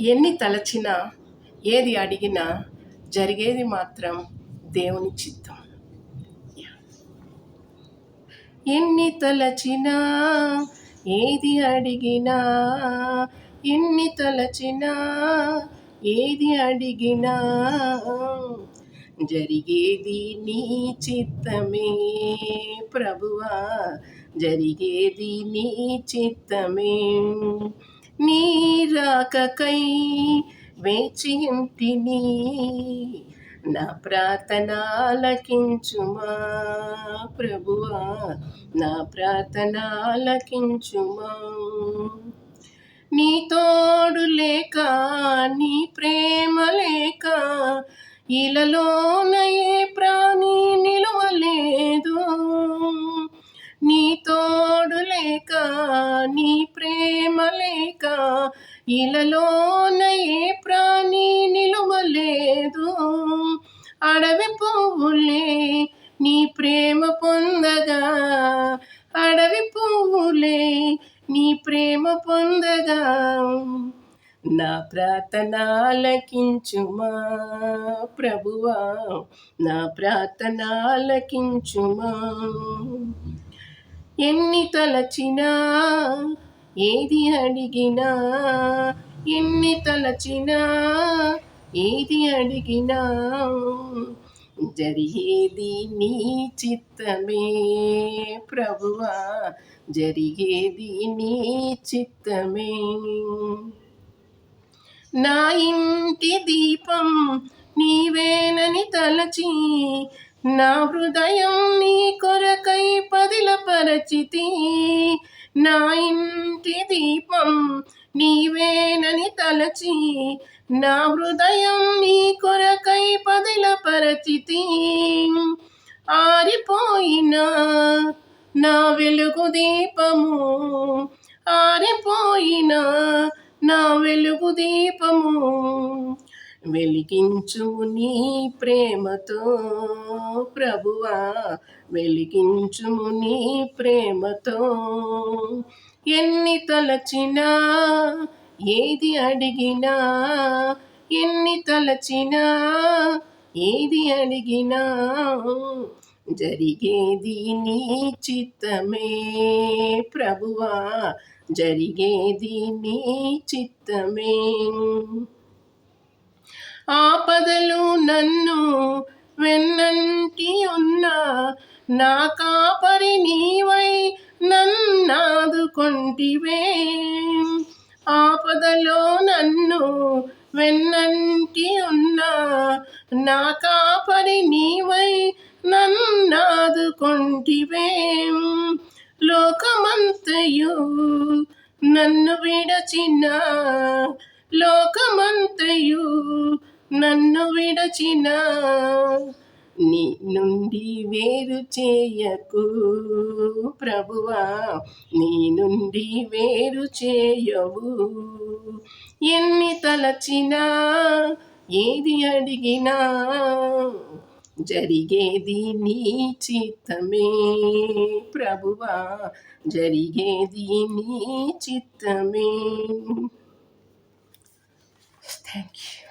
ఎన్ని తలచినా ఏది అడిగినా జరిగేది మాత్రం దేవుని చిత్తం. ఎన్ని తలచినా ఏది అడిగినా, ఎన్ని తలచినా ఏది అడిగినా జరిగేది నీ చిత్తమే ప్రభువా, జరిగేది నీ చిత్తమే. నీ రాకకై వేచి ఉంటిని, నా ప్రార్థన ఆలకించుమా ప్రభువా, నా ప్రార్థన ఆలకించుమా. నీ తోడు లేక, నీ ప్రేమ లేక ఇలలోన ఏ ప్రాణి నిలువలేదు. నీ తోడు లేక, నీ ప్రేమ లేక ఇలలోన ఏ ప్రాణి నిలువలేదు. అడవి పువ్వులే నీ ప్రేమ పొందగా, అడవి పువ్వులే నీ ప్రేమ పొందగా, నా ప్రార్థన ఆలకించుమా ప్రభువా, నా ప్రార్థన ఆలకించుమా. ఎన్ని తలచినా ఏది అడిగినా, ఎన్ని తలచినా ఏది అడిగినా జరిగేది నీ చిత్తమే ప్రభువా, జరిగేది నీ చిత్తమే. నా ఇంటి దీపం నీవేనని తలచి, నా హృదయం నీ కొరకై పదిలపరచితి. నా ఇంటి దీపం నీవేనని తలచి, నా హృదయం నీ కొరకై పదిలపరచితి. ఆరిపోయిన నా వెలుగు దీపము, ఆరిపోయిన నా వెలుగు దీపము వెలిగించుము నీ ప్రేమతో ప్రభువా, వెలిగించుము నీ ప్రేమతో. ఎన్ని తలచినా ఏది అడిగినా, ఎన్ని తలచినా ఏది అడిగినా జరిగేది నీ చిత్తమే ప్రభువా, జరిగేది నీ చిత్తమే. ఆపదలు నన్ను వెన్నంటి ఉన్నా, నా కాపరి నీవై నన్నాదుకొంటివే. ఆపదలో నన్ను వెన్నంటి ఉన్నా, నా కాపరి నీవై నన్నాదుకొంటివే. లోకమంతయు నన్ను విడచిన, లోకమంతయు నన్ను విడచిన, నీ నుండి వేరు చేయకు ప్రభువా, నీ నుండి వేరు చేయవు. ఎన్ని తలచినా ఏది అడిగినా జరిగేది నీ చిత్తమే ప్రభువా, జరిగేది నీ చిత్తమే. Thank you.